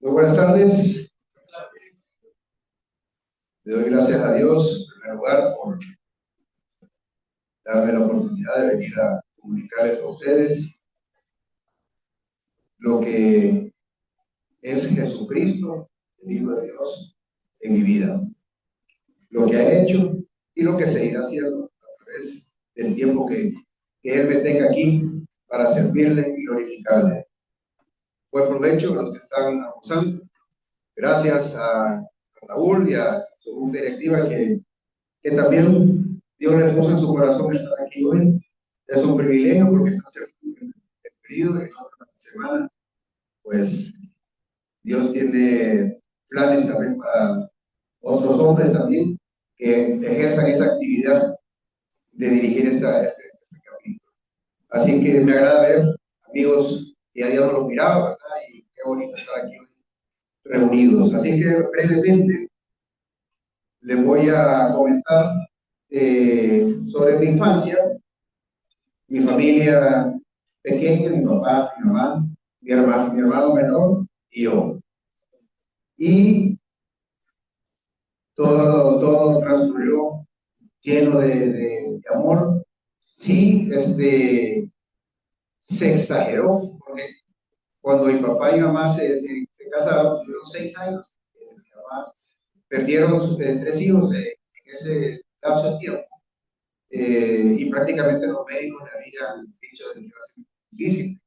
Muy buenas tardes. Le doy gracias a Dios, en primer lugar, por darme la oportunidad de venir a comunicarles a ustedes lo que es Jesucristo, el Hijo de Dios, en mi vida. Lo que ha hecho y lo que seguirá haciendo a través del tiempo que Él me tenga aquí para servirle y glorificarle. Buen provecho a los que están abusando. Gracias a Raúl y a su junta directiva que también Dios le puso en su corazón estar aquí hoy. Es un privilegio porque está cerca del periodo de otra semana. Pues Dios tiene planes también para otros hombres también que ejerzan esa actividad de dirigir este capítulo. Así que me agrada ver amigos que ya no los miraba, ¿verdad? Y qué bonito estar aquí hoy reunidos. Así que brevemente les voy a comentar sobre mi infancia, mi familia pequeña, mi papá, mi mamá, mi hermano menor y yo. Y todo transcurrió lleno de amor. Sí, se exageró, porque cuando mi papá y mi mamá se casaron, tuvieron 6 años, mi mamá perdieron 3 hijos en ese lapso de tiempo. Y prácticamente los médicos le habían dicho que iba a ser difícil,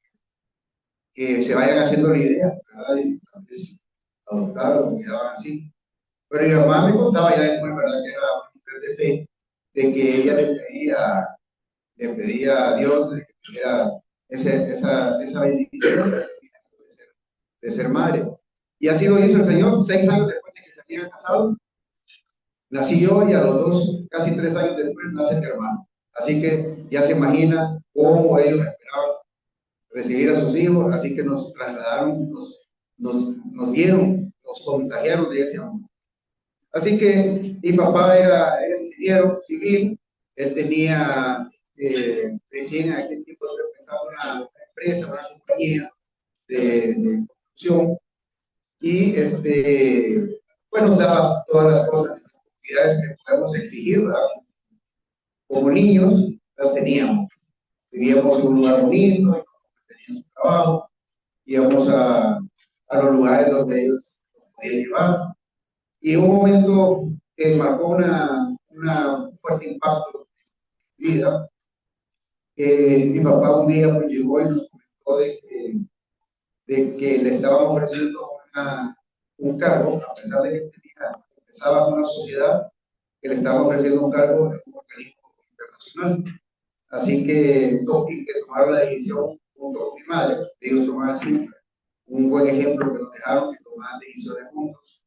que se vayan haciendo la idea, ¿verdad? Y tal vez adoptar o quedaban así. Pero mi mamá me contaba ya después, ¿verdad? Que era una mujer de fe, de que ella le pedía a Dios de que tuviera esa bendición de ser madre. Y así lo hizo el Señor. 6 años después de que se habían casado, nací yo y a los 2, casi 3 años después, nace mi hermano. Así que ya se imagina cómo ellos esperaban recibir a sus hijos, así que nos trasladaron, nos dieron, nos contagiaron de ese amor. Así que mi papá era ingeniero civil, él tenía recién en aquel tiempo de empezar una empresa, una compañía de construcción, y bueno, daba todas las cosas, las actividades que podemos exigir, ¿verdad? Como niños, las teníamos. Vivíamos en un lugar bonito, teníamos trabajo, íbamos a los lugares donde ellos nos podían llevar. Y un momento que marcó un fuerte impacto en mi vida, mi papá un día pues llegó y nos comentó de que le estaban ofreciendo un cargo, a pesar de que empezaba una sociedad, que le estaban ofreciendo un cargo en un organismo internacional. Así que tuve que tomar la decisión junto con mi madre. Ellos tomaban siempre un buen ejemplo que nos dejaron, que tomaban decisiones juntos.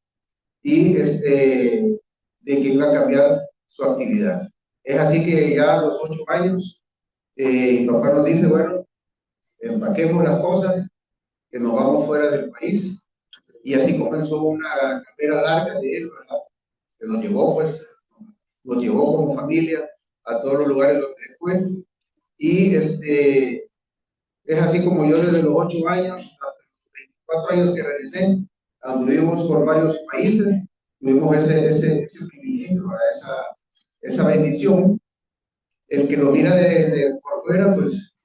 Y de que iba a cambiar su actividad. Es así que ya a los 8 años, mi papá nos dice, bueno, empaquemos las cosas, que nos vamos fuera del país. Y así comenzó una carrera larga de él, ¿verdad? Que nos llevó como familia a todos los lugares donde fue. Y es así como yo desde los 8 años hasta los 24 años que regresé, anduvimos por varios países, tuvimos ese privilegio, esa bendición. El que lo mira de por fuera, pues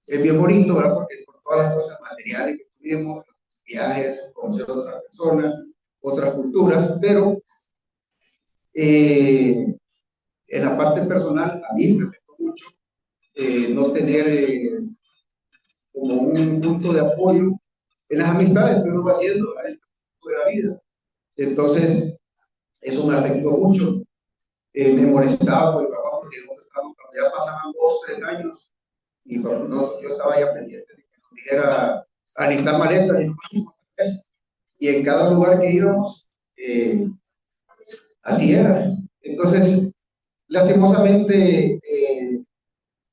es bien bonito, ¿verdad? Porque por todas las cosas materiales que tuvimos, viajes, conocer otras personas, otras culturas, pero en la parte personal, a mí me afectó mucho no tener como un punto de apoyo en las amistades que uno va haciendo a este punto de la vida. Entonces, eso me afectó mucho. Me molestaba por mi papá porque cuando ya pasaban 2, 3 años y yo estaba ya pendiente de que nos dijera a listar maletas y en cada lugar que íbamos, así era. Entonces, lastimosamente,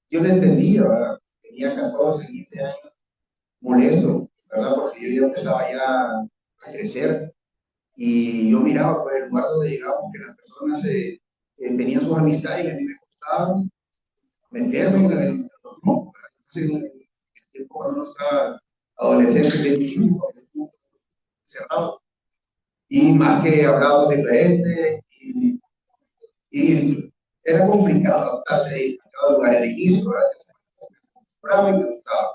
yo no entendía, ¿verdad? Tenía 14, 15 años, molesto, ¿verdad? Porque yo ya empezaba ya a crecer y yo miraba por el lugar donde llegábamos que las personas tenían sus amistades y a mí me costaba meterme en los grupos. En el tiempo cuando uno estaba adolescente, cerrados. Y más que hablábamos diferente, y era complicado adaptarse a cada lugar de inicio, ¿verdad? Y me gustaba.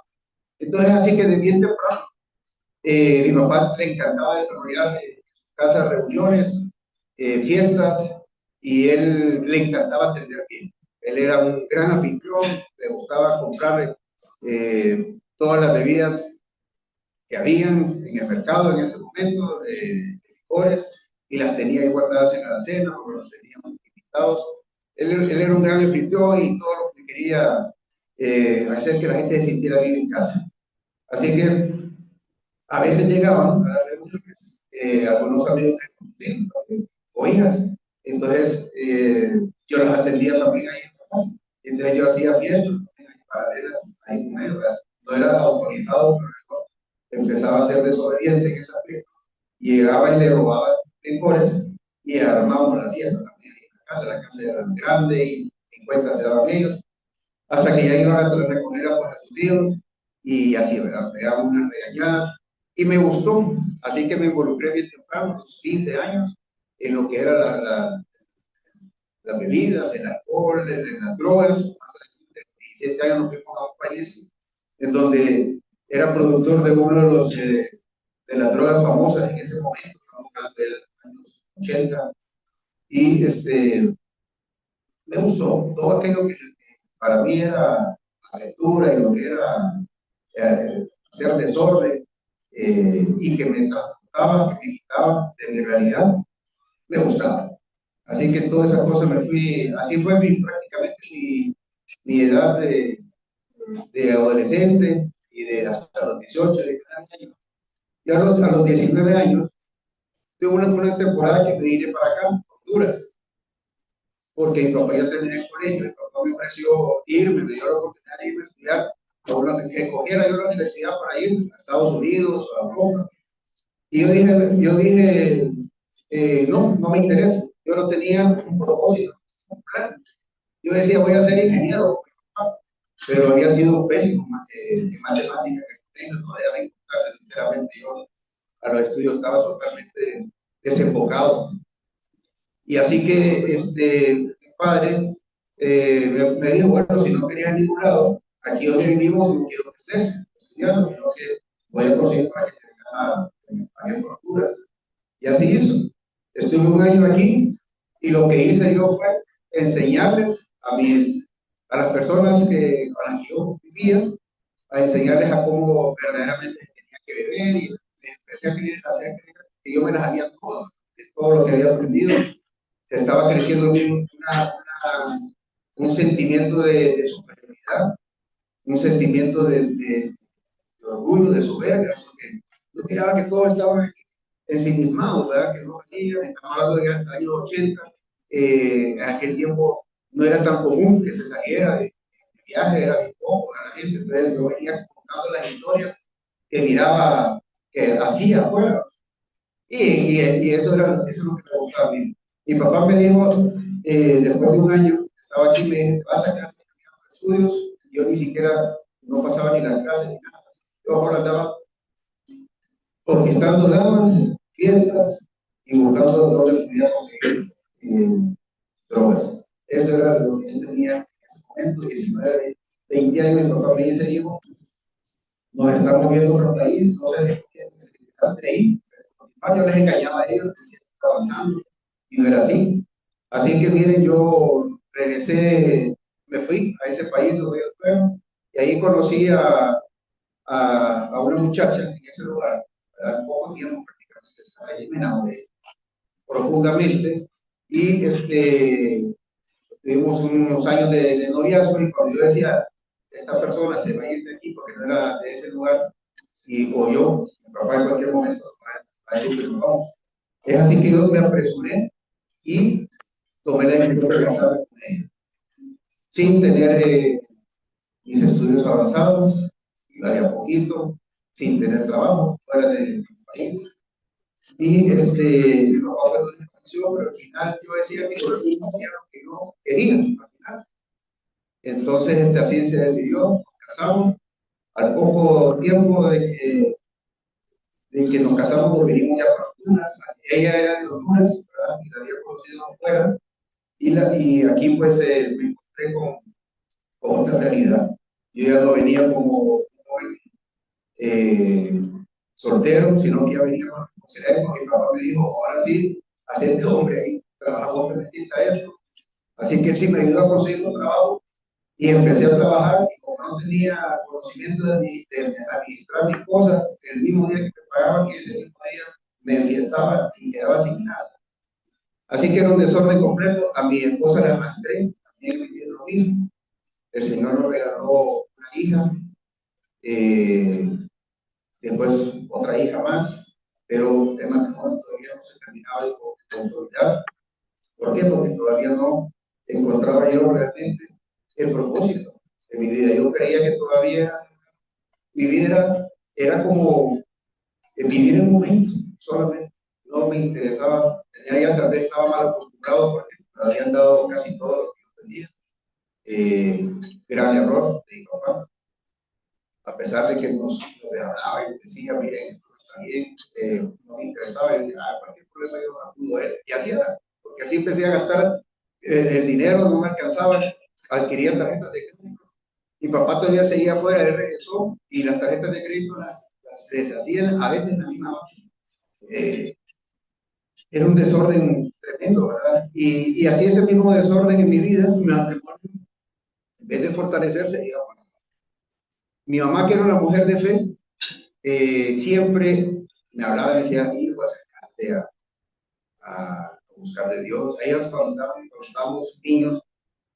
Entonces, así que de bien temprano, mi papá le encantaba desarrollar en su casa reuniones, fiestas, y él le encantaba atender bien. Él era un gran anfitrión, le gustaba comprar todas las bebidas que habían en el mercado en ese momento, licores, y las tenía ahí guardadas en la alacena, porque los teníamos invitados. Él era un gran anfitrión y todo lo que quería hacer que la gente se sintiera bien en casa. Así que a veces llegaban a las reuniones algunos amigos o hijas, entonces yo las atendía también ahí en la casa. Entonces yo hacía fiestas paralelas ahí con ellos, ¿verdad? No era autorizado, pero yo empezaba a ser desobediente en esa fiesta. Y llegaba y le robaba licores y armábamos la fiesta también en la casa era grande y en cuenta se daban ellos, hasta que ya iban a recoger a, pues, a sus tíos y así, ¿verdad? Pegaban unas regañadas y me gustó, así que me involucré bien temprano, a los 15 años, en lo que era las bebidas, el alcohol, las drogas. Hasta los 17 años nos fuimos a un país en donde era productor de uno de los de las drogas famosas en ese momento, estamos hablando de los años 80, y me gustó todo aquello que para mí era aventura y lo que era hacer desorden, y que me transportaba, que me quitaba de mi realidad, me gustaba. Así que todas esas cosas me fui, así fue prácticamente mi edad de adolescente y de hasta los 18, 19 años. Y a los 19 años tuve una temporada que me vine para acá, Honduras, porque mi papá ya terminé el colegio, mi papá me ofreció irme, me dio la oportunidad de irme a estudiar, que escogiera yo la universidad para ir a Estados Unidos, a Europa. Y yo dije no, no me interesa. Yo no tenía un propósito, un plan. Yo decía, voy a ser ingeniero, pero había sido pésimo en matemáticas, que tengo todavía me importa, sinceramente. Yo a los estudios estaba totalmente desenfocado. Y así que mi padre me dijo, bueno, si no querías ningún lado, aquí donde vivimos, no quiero que estés estudiando, sino que voy a conseguir para que te paguen facturas. Y así hizo. Estuve un año aquí y lo que hice yo fue enseñarles a las personas a las que yo vivía, a enseñarles a cómo verdaderamente tenía que beber, y empecé a hacer que yo me las había todo lo que había aprendido. Se estaba creciendo un sentimiento de superioridad, un sentimiento de orgullo, de soberbia, porque yo miraba que todos estaban ensimismados, ¿verdad? Que no venían, estamos hablando de los años 80, en aquel tiempo no era tan común que se saliera de viaje, era bien poco a la gente, entonces yo venía contando las historias que miraba que hacía afuera, y eso es lo que me gustaba a mí. Mi papá me dijo, después de un año, estaba aquí, me dijo, vas a quedar en estudios, yo ni siquiera, no pasaba ni las clases ni nada, yo ahora andaba conquistando damas, fiestas y buscando dónde podía conseguir drogas. Eso era lo que yo tenía en ese momento, 19, 20 años. Mi papá me dice, hijo, nos estamos moviendo a otro país, no les están ahí. Yo les engañaba a ellos, decía que estaba avanzando, y no era así. Así que miren, yo regresé, me fui a ese país donde yo estuve, y ahí conocí a una muchacha en ese lugar, a poco tiempo prácticamente, ahí me enamoré profundamente, y tuvimos unos años de noviazgo, y cuando yo decía, esta persona se va a ir de aquí porque no era de ese lugar, o yo, mi papá en cualquier momento va a decir que nos vamos. Es así que yo me apresuré y tomé la decisión de casarme con ella, sin tener mis estudios avanzados, iba de a poquito, sin tener trabajo fuera del país. Y mi papá fue una expansión, pero al final yo decía que yo hacía lo que yo quería, al final. Entonces, así se decidió, nos casamos. Al poco tiempo de que nos casamos, nos vinimos ya por Honduras. Ella era de Honduras, ¿verdad? Y la había conocido afuera. Y aquí pues me encontré con otra realidad. Yo ya no venía como un joven soltero, sino que ya venía con responsabilidad, porque mi papá me dijo, ahora sí, hacerte hombre ahí, trabaja, vos me metiste a esto. Así que él sí me ayudó a conseguir un trabajo y empecé a trabajar y como no tenía conocimiento de administrar mis cosas, el mismo día que me pagaban y ese mismo día me enfiestaba y quedaba sin nada. Así que era un desorden completo. A mi esposa la arrastré, también me pidió lo mismo. El Señor nos regaló una hija, eh, después otra hija más, pero el matrimonio todavía no se terminaba de consolidar. ¿Por qué? Porque todavía no encontraba yo realmente el propósito de mi vida. Yo creía que todavía mi vida era como vivir el momento solamente. No me interesaba, tenía ya tal vez estaba mal acostumbrado porque me habían dado casi todo lo que yo pedía. Gran error de mi papá, a pesar de que nos hablaba y nos decía, miren, esto no está bien, no me interesaba, y decía, cualquier problema yo no pudo ver, y así era, porque así empecé a gastar el dinero, no me alcanzaba, adquiría tarjetas de crédito. Mi papá todavía seguía afuera, él regresó, y las tarjetas de crédito las deshacían a veces en la misma noche. Era un desorden tremendo, ¿verdad? Y así ese mismo desorden en mi vida, mi matrimonio, en vez de fortalecerse, iba a. Mi mamá, que era una mujer de fe, siempre me hablaba y me decía, hijo, acércate a buscar de Dios. Ellos cuando estábamos niños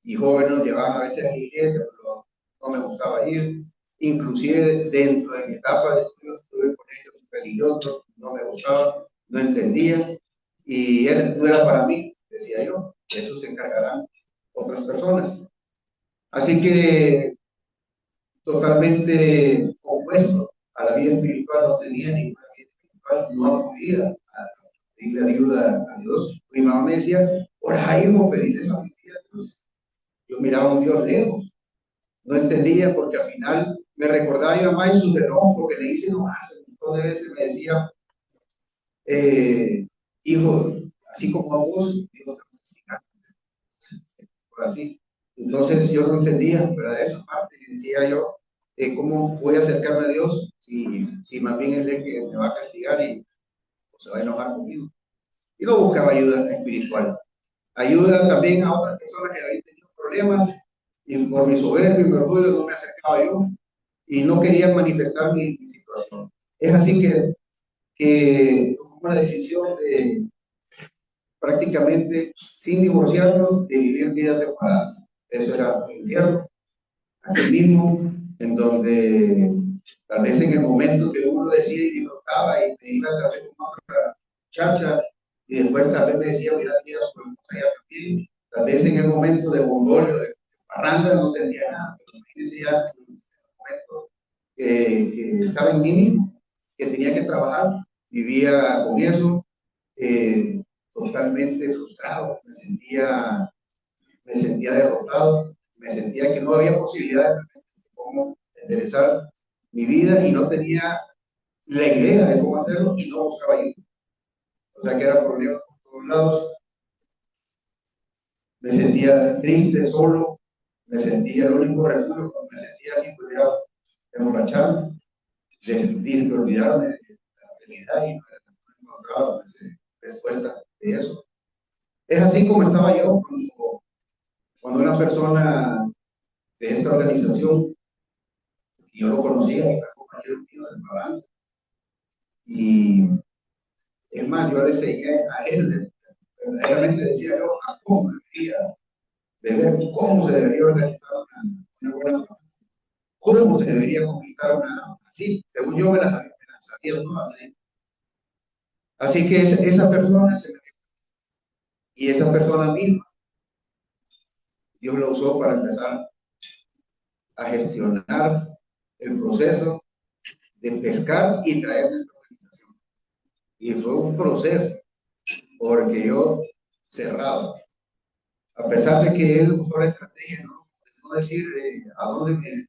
y jóvenes nos llevaban a veces a la iglesia, pero no me gustaba ir. Inclusive dentro de mi etapa de estudios estuve con ellos religiosos, no me gustaba, no entendía y él no era para mí, decía yo, de eso se encargarán otras personas. Así que totalmente opuesto a la vida espiritual, no tenía ninguna vida espiritual, no acudía a pedirle ayuda a Dios. Mi mamá me decía, por ahí vos pediste sabiduría a Dios. Yo miraba a un Dios lejos, no entendía porque al final me recordaba a mi mamá en sus enojos porque le hice nomás, un montón de veces me decía, hijo, así como a vos, Dios te va a castigar, por así. Entonces yo no entendía, ¿verdad? Esa parte y decía yo, ¿cómo voy a acercarme a Dios si más bien es Él que me va a castigar y pues, se va a enojar conmigo? Y no buscaba ayuda espiritual. Ayuda también a otras personas que habían tenido problemas y por mi soberbia y mi orgullo no me acercaba yo y no querían manifestar mi situación. Es así que tomamos la decisión de prácticamente sin divorciarnos, de vivir vidas separadas. Eso era un infierno, aquel mismo, en donde tal vez en el momento que uno decide y disfrutaba y me iba tal vez con otra muchacha, y después tal vez me decía, mira, tía, podemos allá también, tal vez en el momento de bombolio, de parranda, no sentía nada, pero imagínense ya en el momento que estaba en mí mismo, que tenía que trabajar, vivía con eso, totalmente frustrado, me sentía derrotado, me sentía que no había posibilidad de cómo enderezar mi vida y no tenía la idea de cómo hacerlo y no buscaba ayuda. O sea que era problema por todos lados. Me sentía triste, solo, me sentía el único refugio, cuando me sentía así, pues era emborracharme, de olvidarme de la realidad y no encontraba respuesta de eso. Es así como estaba yo cuando una persona de esta organización, y yo lo conocía, era compañero mío del trabajo, y es más, yo le seguía a él, verdaderamente decía yo, a cómo debería, de ver cómo se debería organizar una buena familia, cómo se debería conquistar una, así, según yo me las sabía todas así. Así que esa persona y esa persona misma, Dios la usó para empezar a gestionar el proceso de pescar y traer nuestra organización. Y fue un proceso, porque yo cerrado, a pesar de que él usó la estrategia, no decir a dónde me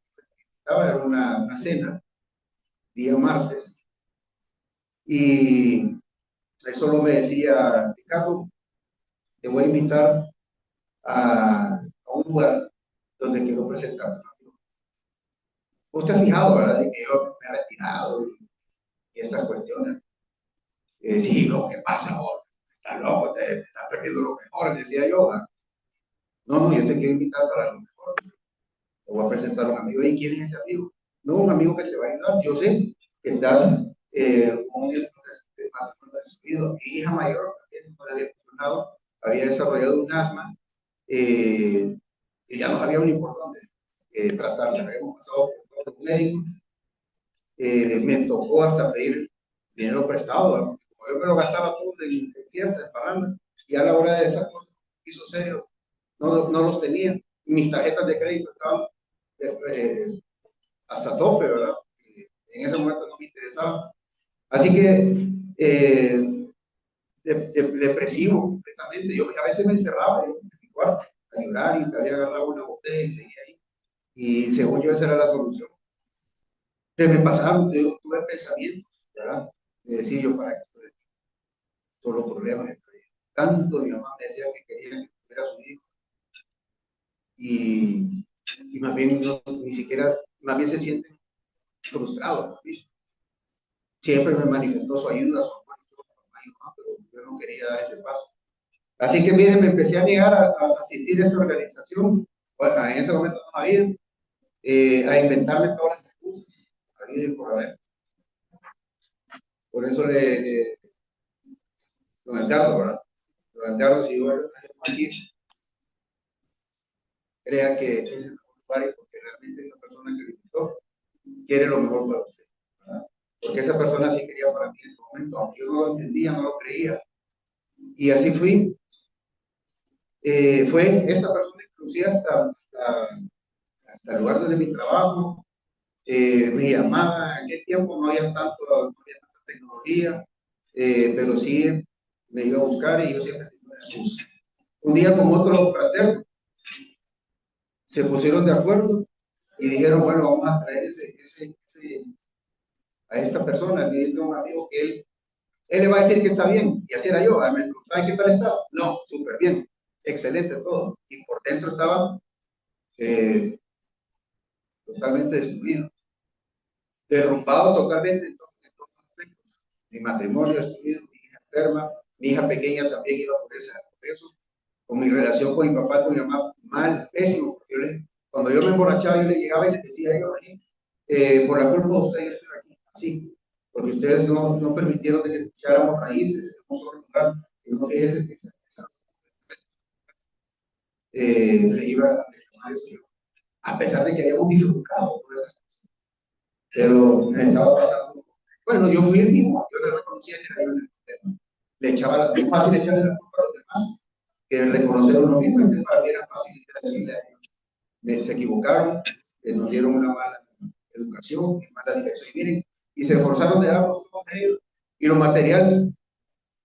estaba, era una cena, día martes, Y él solo me decía, Ricardo, te voy a invitar a un lugar donde quiero presentarte. Usted ha fijado, ¿verdad? De que yo me he retirado y estas cuestiones. Sí, lo que pasa vos, estás loco, te estás perdiendo lo mejor, decía yo. ¿Verdad? No, no, yo te quiero invitar para lo mejor. Te voy a presentar a un amigo. ¿Y quién es ese amigo? No, un amigo que te va a ayudar. Yo sé que estás con un matrimonio destruido. Mi hija mayor también no le había funcionado, había desarrollado un asma y ya no sabía lo importante tratarla. Habíamos pasado por todos los médicos. Me tocó hasta pedir dinero prestado, ¿verdad? Como yo me lo gastaba todo en fiestas, en parrandas, y a la hora de esas cosas, pisos serios, no los tenía. Mis tarjetas de crédito estaban eh, hasta tope, ¿verdad? En ese momento no me interesaba. Así que depresivo completamente. Yo a veces me encerraba en mi cuarto a llorar y te había agarrado una botella y seguía ahí. Y según yo esa era la solución. Se me pasaron, tuve pensamientos, ¿verdad? Me decía yo, ¿para qué estoy aquí? Solo problemas. Tanto mi mamá me decía que quería que tuviera su hijo. Y más bien ni siquiera, más bien se sienten frustrados. ¿Sí? Siempre me manifestó su ayuda, su apoyo, pero yo no quería dar ese paso. Así que miren, me empecé a negar a asistir a esta organización. Bueno, en ese momento no había, a inventarme todas las excusas, había y por haber. Por eso don Edgardo, ¿verdad? Don Edgardo, si yo lo traigo aquí, crea que es el mejor lugar porque realmente esa persona que lo invitó quiere lo mejor para usted, ¿verdad? Porque esa persona sí quería para mí en ese momento, aunque yo no lo entendía, no lo creía. Y así fui. Fue esta persona inclusive hasta el lugar de mi trabajo, me llamaba, en aquel tiempo no había tanta tecnología, pero sí me iba a buscar y yo siempre tenía una excusa. Un día con otro fraterno se pusieron de acuerdo y dijeron, bueno, vamos a traer a esta persona, le dije a un amigo que él le va a decir que está bien, y así era yo, ¿sabes qué tal estás? No, súper bien, excelente todo, y por dentro estaba eh, totalmente destruido, derrumbado totalmente en todos los aspectos. Mi matrimonio destruido, mi hija enferma, mi hija pequeña también iba por eso, con mi relación con mi papá, con mi mamá, mal, pésimo, porque cuando yo me emborrachaba, yo le llegaba y le decía, yo, por la culpa de ustedes, yo estoy aquí, así, porque ustedes no permitieron que echáramos raíces en un solo lugar, y no que le iba a reclamar eso, a pesar de que habíamos disfrutado, pues, pero me estaba pasando. Bueno, yo fui el mismo, yo le reconocía que era yo el problema. Le echaba es fácil echarle la culpa a los demás que reconocer uno mismo, entonces para mí era fácil decirle a ellos, se equivocaron, nos dieron una mala educación, mala dirección, y miren, y se esforzaron de darnos todos ellos, y lo material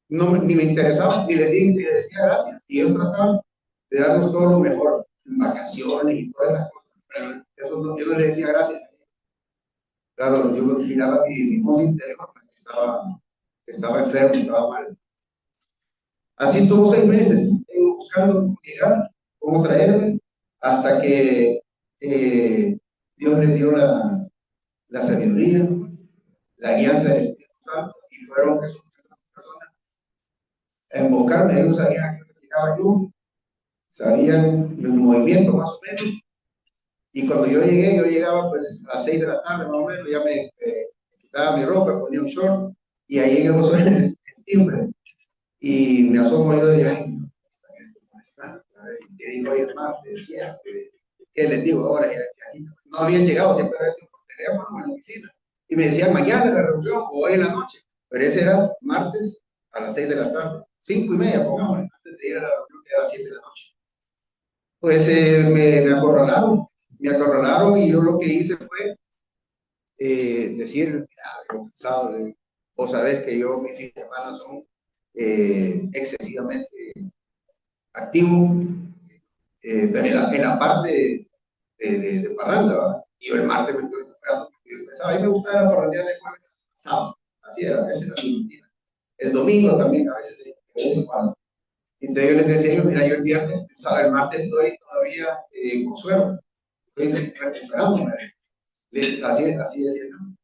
ni me interesaba, ni les dije, ni les decía gracias, y ellos trataban de darnos todo lo mejor, vacaciones y todas esas cosas, pero eso no, yo no les decía gracias. Claro, yo miraba mi mundo interior, estaba enfermo, estaba mal. Así estuvo 6 meses, buscando cómo llegar, cómo traerme, hasta que Dios le dio la sabiduría, la guianza del Espíritu Santo, y fueron esas personas a invocarme. Ellos sabían a qué llegaba yo, sabían mi movimiento más o menos, y cuando yo llegué, yo llegaba pues a las 6 de la tarde más o menos, ya me quitaba mi ropa, ponía un short, y ahí llegó el timbre. Y me asomo yo y digo, ay, ¿cómo está? ¿Qué dijo ayer más? Decía, ¿qué les digo ahora? No habían llegado, siempre había sido por teléfono o en la oficina. Y me decían, mañana la reunión o hoy en la noche. Pero ese era martes a las 6 de la tarde, 5:30, pongámosle, antes de ir a la reunión que era a las 7 de la noche. Pues me acorralaron y yo lo que hice fue decir, mira, yo cansado, vos sabés que yo, mis fines de semana son excesivamente activo, pero en la parte de parranda, ¿verdad? Y yo el martes me estoy recuperando porque yo empezaba, a mí me gustaba la parranda de jueves sábado, así era, ese era domingo también, a veces, de vez en cuando. Entonces yo les decía a ellos, mira, yo el viernes, el martes estoy todavía con suero, estoy recuperándome. Así decía, ¿no?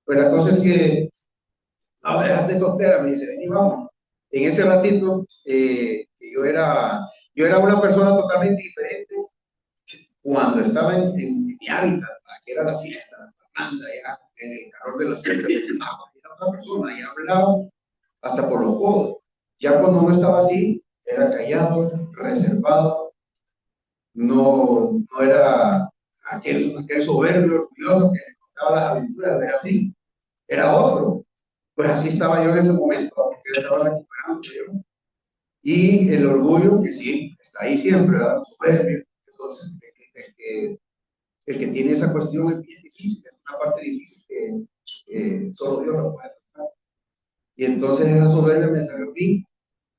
Pues la cosa es que, no, déjate tontera, me dice, vení, vamos. En ese ratito, yo era una persona totalmente diferente cuando estaba en mi hábitat, que era la fiesta, la parranda, ya, en el calor de las fiestas, era otra persona, y hablaba hasta por los codos. Ya cuando no estaba así, era callado, reservado, no era aquel soberbio, orgulloso que le contaba las aventuras, era así, era otro. Pues así estaba yo en ese momento, porque yo estaba recuperando yo. Y el orgullo, que sí, está ahí siempre, ¿verdad? Soberbio. Entonces, el que tiene esa cuestión es bien difícil, es una parte difícil que solo Dios lo puede tratar. Y entonces esa soberbia me salió a mí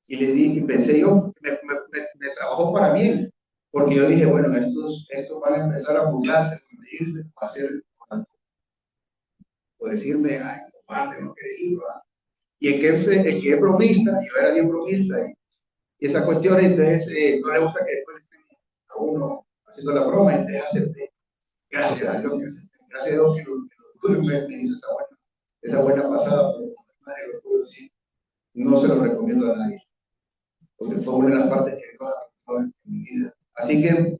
y le dije, y pensé yo, me trabajó para bien, porque yo dije, bueno, estos van a empezar a burlarse, medirse, a hacer, o decirme, ay, cobarde, no querés ir, ¿verdad? Y el que es bromista, yo era bien bromista, y esa cuestión, entonces, no le gusta que después estén a uno haciendo la broma, entonces acepté. Gracias a Dios que acepté. Gracias a Dios que me hizo esa buena pasada, pero madre, lo puedo decir, no se lo recomiendo a nadie, porque fue una de las partes que Dios ha tocado en mi vida. Así que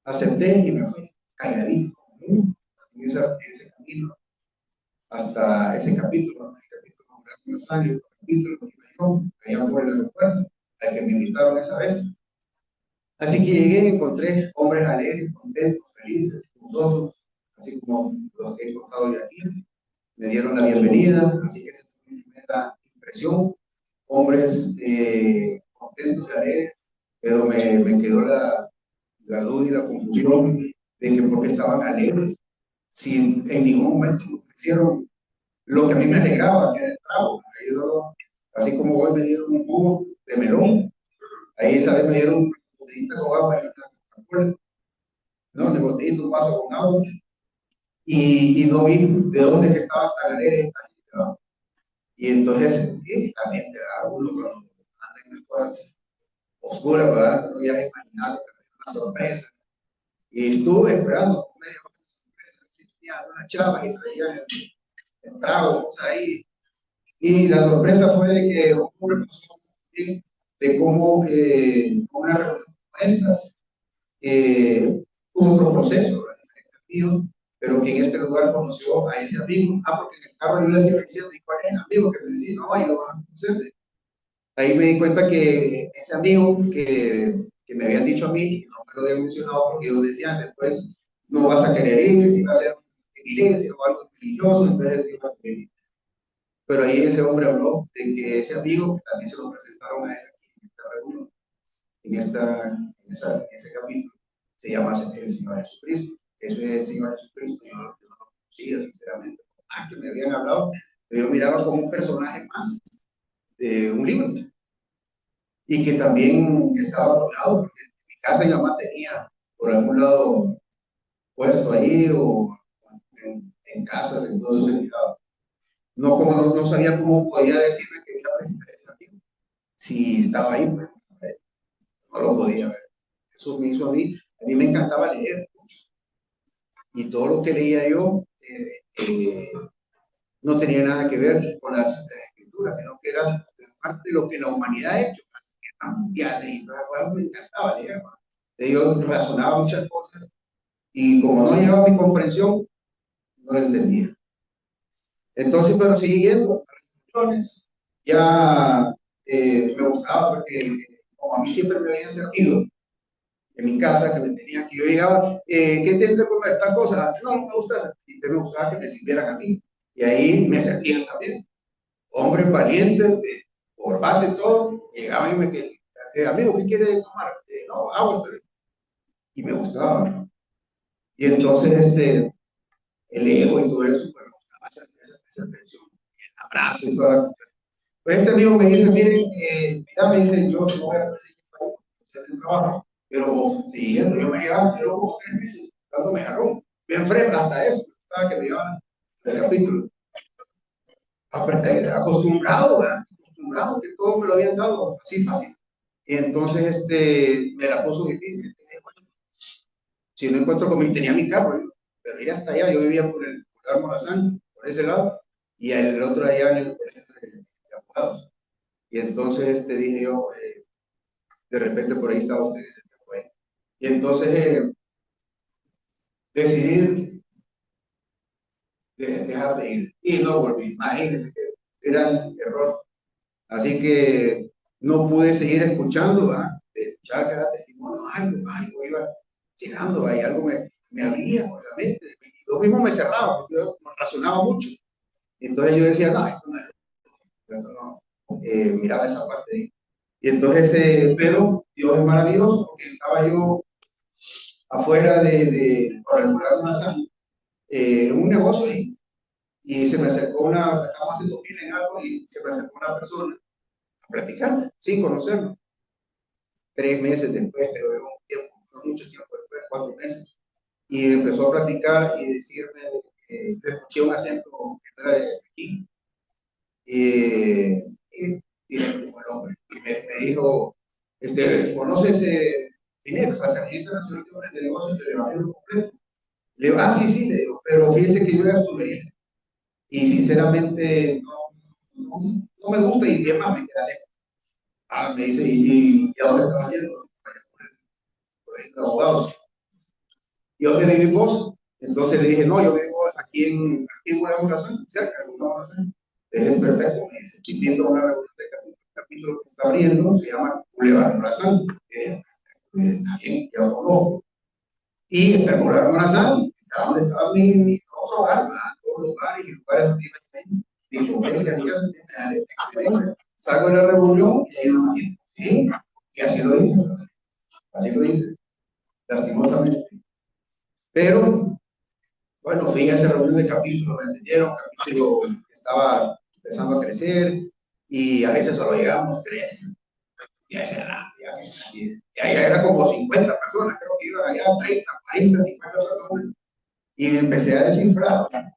acepté y me fui calladito en ese camino, hasta ese capítulo, el capítulo de la sangre, el capítulo que me dio, allá por el aeropuerto, al que me invitaron esa vez. Así que llegué y encontré hombres alegres, contentos, felices, gozosos, así como los que he contado hoy aquí. Me dieron la bienvenida, así que esa fue mi primera impresión. Hombres contentos y alegres, pero me quedó la duda y la confusión de que por qué estaban alegres, si en ningún momento me ofrecieron lo que a mí me alegraba, que era el trago. Así como hoy me dieron un jugo de melón, ahí esa vez me dieron una botellita con agua y una Coca-Cola, ¿no? De botellita, un vaso con agua, y no vi de dónde que estaba tan alegre esta gente, ¿no? Y entonces, también te da uno cuando anda en cosas oscuras, ¿verdad? No ya imaginado que era una sorpresa. Y estuve esperando, media hora de sorpresa, si tenía una chava y traía el trago, o sea, ahí. Y la sorpresa fue de que un hombre pasó de cómo una reunión como estas tuvo otro proceso, ¿verdad? Pero que en este lugar conoció a ese amigo. Porque en el carro yo le dije diciendo, ¿y cuál es el amigo? Que me decía, no, ahí lo van a conocer. Ahí me di cuenta que ese amigo que me habían dicho a mí, no me lo había mencionado porque ellos decían, después no vas a querer ir, si va a ser iglesia o algo religioso, entonces no vas a querer ir. Pero ahí ese hombre habló de que ese amigo, que también se lo presentaron a él aquí en esta reunión, en ese capítulo, se llama el Señor Jesucristo. Ese es el Señor Jesucristo, yo no lo conocía sinceramente. Que me habían hablado, pero yo miraba como un personaje más de un libro. Y que también estaba colgado, porque en mi casa mi mamá tenía por algún lado puesto ahí o en casas, entonces no sabía cómo podía decirme que quería presentar ese amigo. Si estaba ahí, pues, no lo podía ver. Eso me hizo a mí me encantaba leer mucho. Y todo lo que leía yo no tenía nada que ver con las escrituras, sino que era parte de lo que la humanidad ha hecho, mundiales y todas las cosas, me encantaba leer. Yo razonaba muchas cosas y como no llevaba mi comprensión, no lo entendía. Entonces, pero siguiendo las instrucciones, ya me gustaba porque como a mí siempre me habían servido en mi casa, que me tenía que yo llegaba, ¿qué tiene que comer? Tal cosa, no, no me gusta, y me gustaba que me sirvieran a mí. Y ahí me servían también. Hombres valientes, corbata y todo, llegaban y me quedaban, amigo, ¿qué quiere tomar? No, agua, y me gustaba, ¿no? Y entonces, el ego y todo eso, pues me gustaba esa atención, el abrazo y toda la cosa. Pues este amigo me dice, miren, mira, me dice, yo no voy a decir que el trabajo, pero siguiendo, yo me llevaba, yo como 3 meses, dándome jarrón, bien fresco, hasta eso, estaba que me llevaban el capítulo. Acostumbrado, ¿verdad? acostumbrado que todo me lo habían dado así fácil. Y entonces me la puso difícil. Si no encuentro comida, tenía mi carro, pero ir hasta allá, yo vivía por el lugar Morazán, por ese lado, y el otro allá en el colegio de abogados. Y entonces dije yo, de repente por ahí estaba usted, y se me fue. Y entonces decidí dejar de ir. Y no volví. Imagínense que era un error. Así que no pude seguir escuchando, ¿va? Escuchaba cada testimonio, algo iba llegando, ¿va? Y algo me abría por la mente. Y yo mismo me cerraba, porque yo razonaba mucho. Entonces yo decía, no, esto no. Miraba esa parte ahí. Y entonces, pero Dios es maravilloso, porque estaba yo afuera por el lugar de Manzano, en un negocio ahí, y se me acercó estábamos haciendo fila en algo, y se me acercó una persona a platicar, sin conocerlo. 3 meses después, pero era un tiempo, no mucho tiempo después, 4 meses, y empezó a platicar y decirme, escuché un acento que era de aquí, y el hombre, y me dijo, ¿conoces INEC, Fraternidad Internacional de Negocios del Evangelio Completo? Le digo, sí, sí, le digo, pero fíjese que yo ya estuve y sinceramente no me gusta y demás me queda lejos. Me dice, ¿y a dónde estaba yendo? Por ahí, abogados. ¿Y dónde vivís vos? Entonces le dije, no, yo vivo aquí en Guadalajara, cerca de Guadalajara. Es perfecto, me dice, estoy viendo una reunión de capítulo que está abriendo, se llama Boulevard Morazán, que también ya lo conozco. Y está en Boulevard Morazán, donde estaba mi otro hogar, todos los lugares y lugares donde iba. Dijo, excelente. Salgo de la reunión y ahí no me siento. Sí, y así lo hice, lastimosamente. Pero, bueno, fui a esa reunión de capítulo, me entendieron, capítulo que estaba empezando a crecer, y a veces solo llegábamos 3. Y ahí ya era como 50 personas, creo que iban allá 30, 40, 50 personas. Y me empecé a descifrar. Pero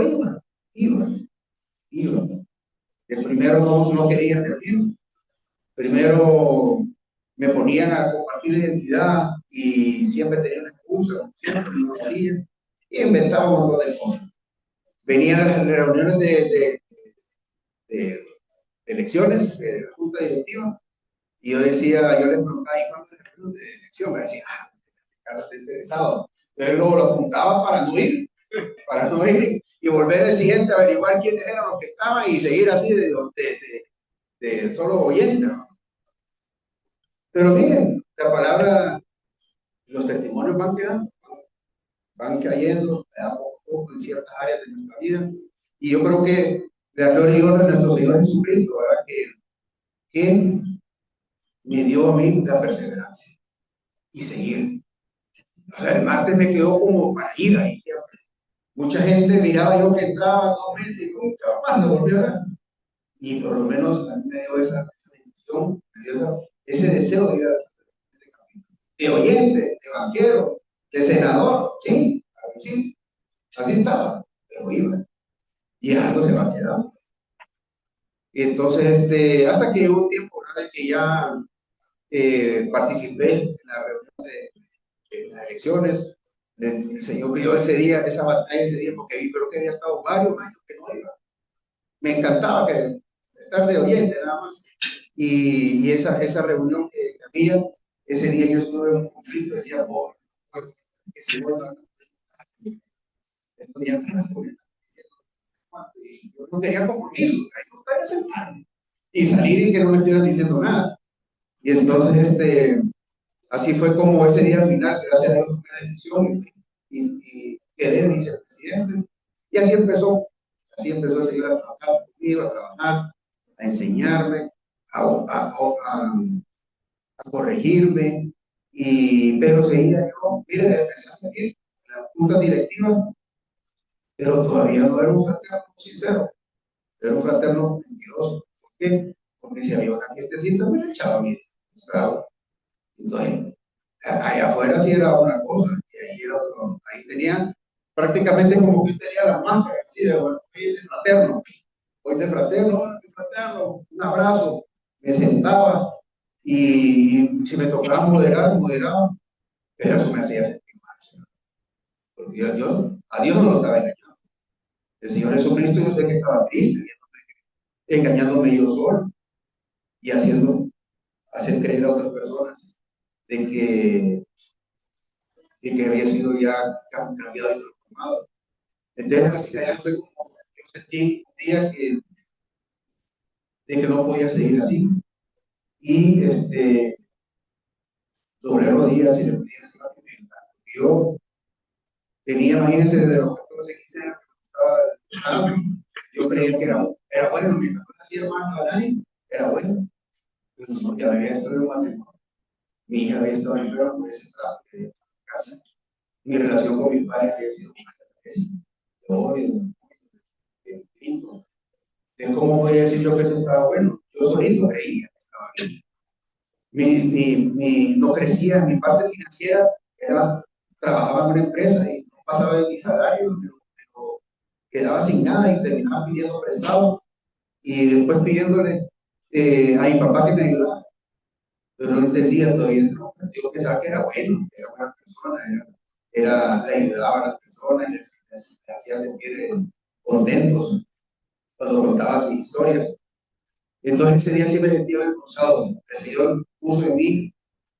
iba. El primero no quería servir. Primero me ponían a compartir la identidad y siempre tenía una excusa, siempre no lo hacía. Y inventaba un montón de cosas. Venían las reuniones de elecciones, de la junta directiva, y yo les preguntaba, ¿y cuántas reuniones de elección? Me decía, Carlos está interesado. Entonces luego lo apuntaba para no ir y volver el siguiente a averiguar quiénes eran los que estaban y seguir así de solo oyente. Pero miren, la palabra, los testimonios van cayendo poco a poco en ciertas áreas de nuestra vida. Y yo creo que la gloria y honra de nuestro Señor Jesucristo, ¿verdad? Que me dio a mí la perseverancia y seguir. O sea, el martes me quedó como para ir ahí siempre. Mucha gente miraba yo que entraba 2 meses y nunca más lo volvió a ver. Y por lo menos a mí me dio esa bendición, me dio ese deseo de ir de oyente, de banquero, de senador, sí, así estaba, pero iba. Y algo se va quedando. Y entonces, hasta que hubo un tiempo, ¿verdad? Que ya participé en la reunión de las elecciones. El Señor pidió esa batalla ese día, porque vi, pero que había estado varios años que no iba. Me encantaba estar de oyente nada más. Y esa reunión que había, ese día yo estuve en un conflicto, decía, que se vuelva, esto ya yo no tenía compromiso, hay que estar sentarme y salir y que no me estuvieran diciendo nada. Y entonces, así fue como ese día final, gracias a Dios, tomé la decisión y quedé vicepresidente. Y así empezó a seguir a trabajar conmigo, a trabajar, a enseñarme, a corregirme, pero seguía yo, mire, empecé a seguir la junta directiva, pero todavía no era un fraterno sincero, era un fraterno mentiroso. ¿Por qué? Porque si había una fiestecita, me la echaba mi estrado. Entonces, allá afuera sí era una cosa, y ahí era otro, ahí tenía prácticamente como que tenía las máscaras, así de, bueno, hoy es de fraterno, abrazo, me sentaba y si me tocaba moderaba, pero eso me hacía sentir mal. Porque a Dios no lo estaba engañando. El Señor Jesucristo yo sé que estaba triste, engañándome yo solo y hacer creer a otras personas de que había sido ya cambiado y transformado. Entonces, así allá fue como yo sentí un día de que no podía seguir así. Y doblé rodillas y le pedí a Señor que me ayudara. Yo tenía, imagínense, desde los 14, 15 años que estaba, yo creía que era bueno, mi hija hacía más a Dani, era bueno. Pero no, ya había estudiado un matrimonio. Mi hija había estado enferma por ese trabajo que había estado en casa. Mi relación con mis padres había sido muy pésima. Yo, el gringo. Entonces, ¿cómo voy a decir yo que eso estaba bueno? Yo solito creía que estaba bien. No crecía, mi parte financiera trabajaba en una empresa y no pasaba de mi salario, pero quedaba sin nada y terminaba pidiendo prestado y después pidiéndole a mi papá que me ayudara. Pero no entendía todavía, no, yo pensaba que era bueno, que era buena persona, le ayudaba a las personas, les hacía sentir contentos cuando contaba sus historias. Entonces ese día sí me sentí avergonzado. El Señor puso en mí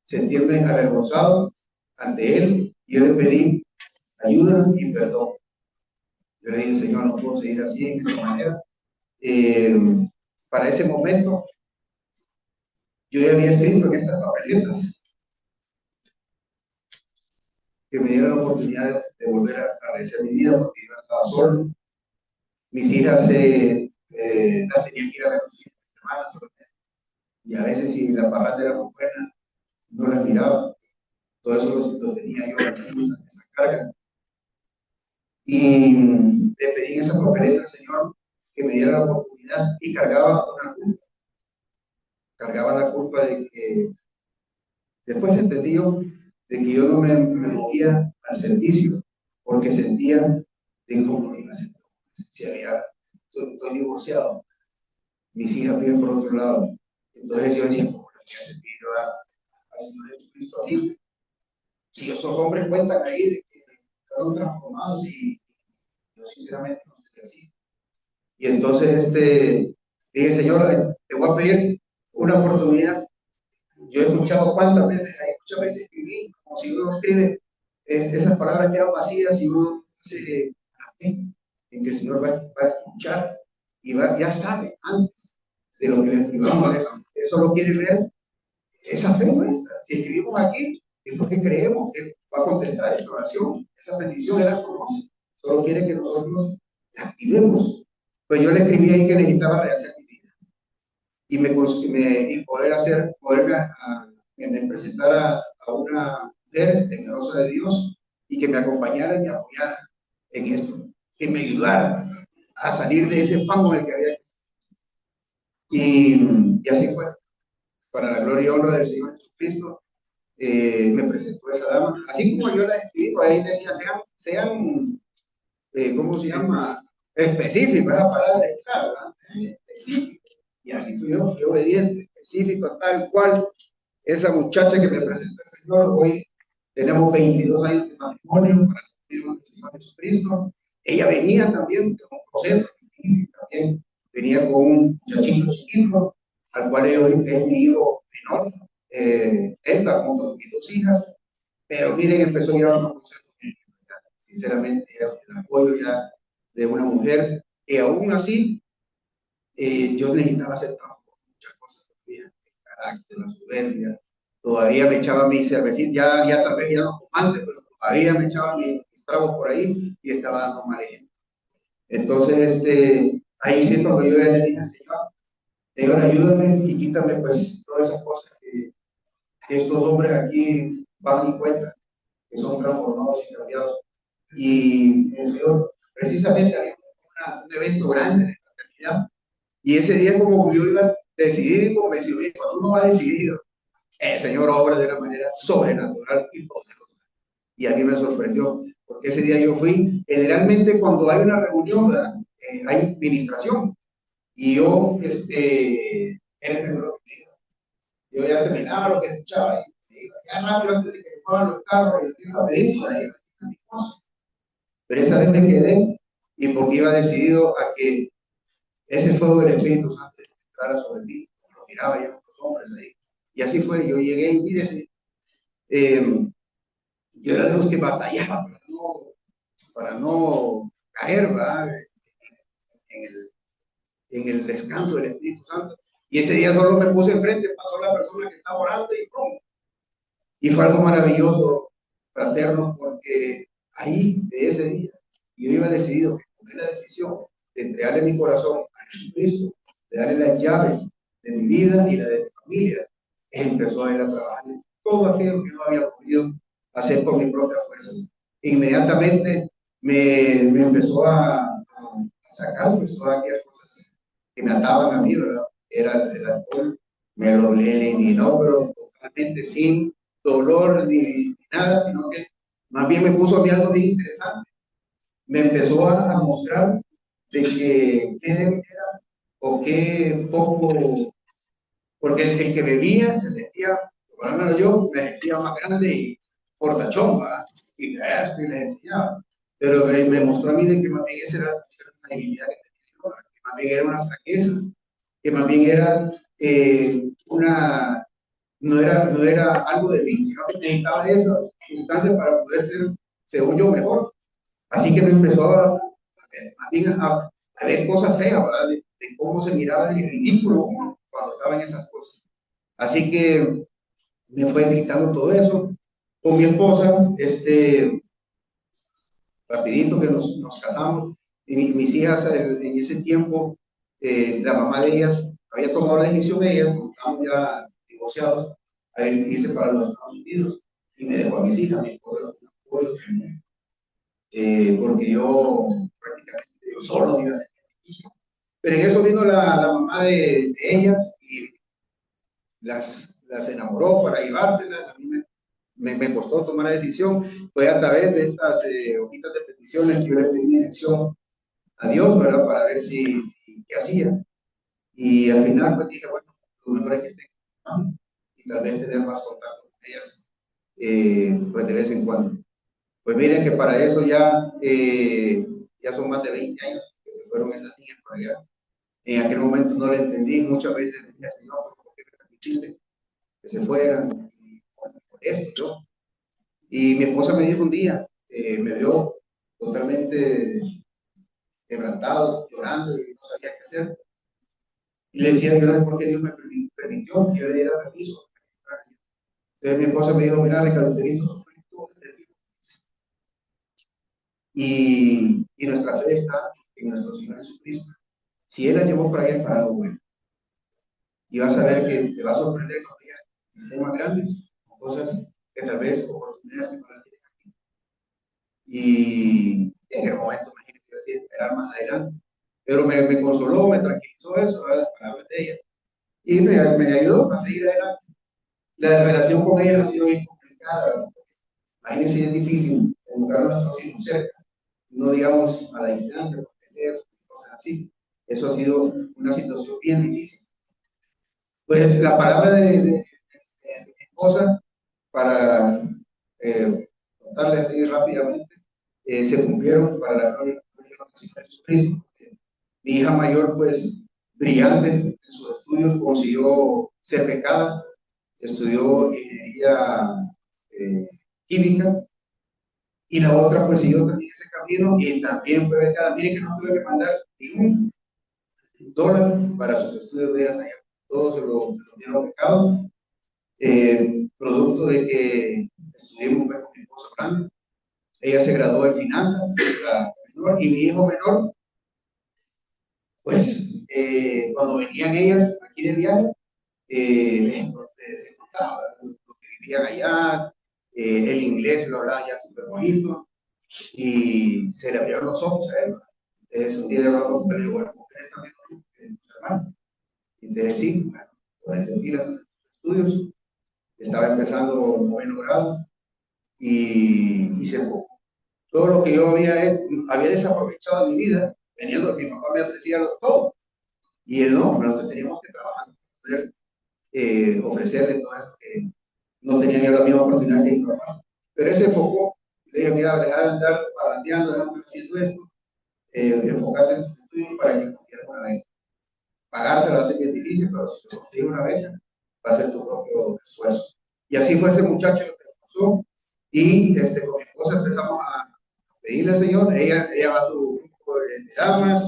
sentirme avergonzado ante Él y yo le pedí ayuda y perdón. Yo le dije, Señor, no puedo seguir así, de esta manera. Eh, para ese momento, yo ya había escrito en estas papeletas que me diera la oportunidad de volver a rehacer mi vida porque yo estaba solo. Mis hijas las tenían que ir a ver los fines de semana y a veces si la parranda era muy buena, no las miraba. Todo eso lo tenía yo esa carga. Y le pedí en esa papeleta al Señor que me diera la oportunidad y cargaba la culpa de que después entendí yo de que yo no me movía al servicio porque sentía de cómo iba a ser. Si estoy divorciado, mis hijas viven por otro lado. Entonces yo decía, ¿cómo le voy a sentir yo al Señor Jesucristo así? Si esos hombres cuentan ahí de que fueron transformados y yo sinceramente no sé así. Y entonces dije, Señor, te voy a pedir una oportunidad. Yo he escuchado cuántas veces, hay muchas veces escribí, como si uno escribe esas palabras quedan vacías y uno dice, en que el Señor va a escuchar y ya sabe antes de lo que le escribamos. Eso lo quiere ver, esa fe nuestra. Si escribimos aquí, es porque creemos que va a contestar esta oración, esa petición, Él la conoce. Solo quiere que nosotros la activemos. Pues yo le escribí ahí que necesitaba rehacer mi vida y poderme presentar a una mujer temerosa de Dios y que me acompañara y me apoyara en esto, que me ayudara a salir de ese fango en el que había. Y así fue. Para la gloria y honra del Señor Jesucristo, me presentó esa dama. Así como yo la escribo, ahí decía, sean ¿cómo se llama? Específico, esa palabra está, ¿verdad? Específico. Y así fui yo, fui obediente, específico, tal cual. Esa muchacha que me presentó el Señor, hoy tenemos 22 años de matrimonio para servir al Señor Jesucristo. Ella venía también de un proceso difícil, también venía con un muchachito chiquito, al cual es mi hijo menor. Él está junto con mis dos hijas, pero miren, empezó a llevar un proceso sinceramente, el apoyo ya de una mujer que aún así yo necesitaba hacer trabajo con muchas cosas todavía, el carácter, la soberbia, todavía me echaba mi cervecita, ya tal vez ya no como antes, pero todavía me echaba mis tragos por ahí y estaba dando mal ejemplo. Entonces, ahí siento que yo ya le dije al Señor, ayúdame y quítame pues todas esas cosas que estos hombres aquí van y cuentan, que son transformados y cambiados. Y el Señor, precisamente había un evento grande de fraternidad, y ese día como yo iba decidido y convencido, y cuando uno va decidido, el Señor obra de una manera sobrenatural y poderosa. Y a mí me sorprendió, porque ese día yo fui, generalmente cuando hay una reunión, hay administración, y yo era el primero que me dijo. Yo ya terminaba lo que escuchaba y me iba ya rápido antes de que fueran los carros y iba a pedir por ahí a mi esposa. Pero esa vez me quedé y porque iba decidido a que ese fuego del Espíritu Santo entrara sobre mí, lo miraba ya con los hombres ahí. Y así fue, yo llegué y mírese, yo era de los que batallaba para no caer, ¿verdad? En el, en el descanso del Espíritu Santo. Y ese día solo me puse enfrente, pasó la persona que estaba orando y ¡pum! Y fue algo maravilloso, fraterno, porque ahí, de ese día, yo iba decidido que tomé la decisión de entregarle mi corazón a Jesucristo, de darle las llaves de mi vida y la de mi familia. Él empezó a ir a trabajar en todo aquello que no había podido hacer por mi propia fuerza. Inmediatamente me empezó a sacar pues, todas aquellas cosas que me ataban a mí, ¿verdad? Era el alcohol, me lo eliminó, pero totalmente sin dolor ni nada, sino que más bien me puso a mí algo bien interesante. Me empezó a mostrar de que qué era o qué poco, porque el que bebía se sentía, por lo menos yo, me sentía más grande y portachón, ¿va? Y esto y les enseñaba. Pero me mostró a mí de que más bien esa era una debilidad que tenía, que más bien era una fraqueza, que más bien era una no era algo de mí, sino que necesitaba esas circunstancias para poder ser, según yo, mejor. Así que me empezó a ver cosas feas, ¿verdad? De cómo se miraba el ridículo cuando estaba en esas cosas. Así que me fue quitando todo eso. Con mi esposa, rapidito que nos casamos, y mis hijas en ese tiempo, la mamá de ellas había tomado la decisión de ellas, porque estábamos ya divorciados, a irse para los Estados Unidos y me dejó a mis hijas, mi esposa, porque yo prácticamente yo solo iba a ser difícil. Pero en eso vino la mamá de ellas y las enamoró para llevárselas. A mí me costó tomar la decisión. Fue a través de estas hojitas de peticiones que yo le pedí dirección a Dios, ¿verdad? Para ver qué hacía. Y al final, pues dije, bueno, lo mejor es que estén y tal vez tener más contacto con ellas, pues de vez en cuando. Pues miren que para eso ya son más de 20 años que se fueron esas niñas para allá. En aquel momento no le entendí, muchas veces decía, Señor, ¿por qué me permitiste que se fueran? Y bueno, por esto, yo. Y mi esposa me dijo un día, me vio totalmente quebrantado, llorando y no sabía qué hacer. Y le decía, yo no sé por qué Dios me permitió que yo le diera permiso. Entonces mi esposa me dijo, mira, Ricardo, te he visto y nuestra fe está en nuestro Señor Jesucristo. Si Él la llevó para allá es para algo bueno. Y vas a ver que te va a sorprender cuando ya estén más grandes, cosas que tal vez, oportunidades que no las tienen aquí. Y en el momento, imagínate, decir, esperar más adelante. Pero me consoló, me tranquilizó eso, las palabras de ella. Y me ayudó a seguir adelante. La relación con ella ha sido bien complicada. Imagínense, es difícil educar a nuestros hijos cerca, no digamos a la distancia, por teléfono, cosas así. Eso ha sido una situación bien difícil. Pues la palabra de mi esposa, para contarle así rápidamente, se cumplieron para la gloria de Jesucristo. Mi hija mayor, pues, brillante en sus estudios, consiguió ser becada, estudió ingeniería química, y la otra, pues, siguió también ese camino y también fue becada. Mire que no tuve que mandar ni un dólar para sus estudios de allá, todos se lo dieron becado, producto de que estuvimos pues, con mi esposa Fran. Ella se graduó en finanzas, la menor, y mi hijo menor, pues cuando venían ellas aquí de viaje, les contaba lo que vivían allá, el inglés lo hablaba ya súper bonito, y se le abrieron los ojos a él. Entonces un día le hablaba con él, bueno, mujeres también, tus hermanas. Y entonces sí, bueno, pueden terminar sus estudios, estaba empezando noveno grado, y se enfocó. Todo lo que yo había desaprovechado en mi vida, teniendo que mi papá me ofrecía todo, y él no, pero que teníamos que trabajar. poder ofrecerle todo eso que no tenía ya la misma oportunidad que mi papá. Pero él se enfocó, le dije, mira, dejar de andar palanteando, dejar de andar haciendo esto, enfocarte en tu estudio para que consiguieras una beca. Pagarte va a ser bien difícil, pero si te consigues una beca, va a ser tu propio esfuerzo. Y así fue ese muchacho que se esforzó, y con mi esposa empezamos a pedirle al Señor. Ella va a su grupo de damas,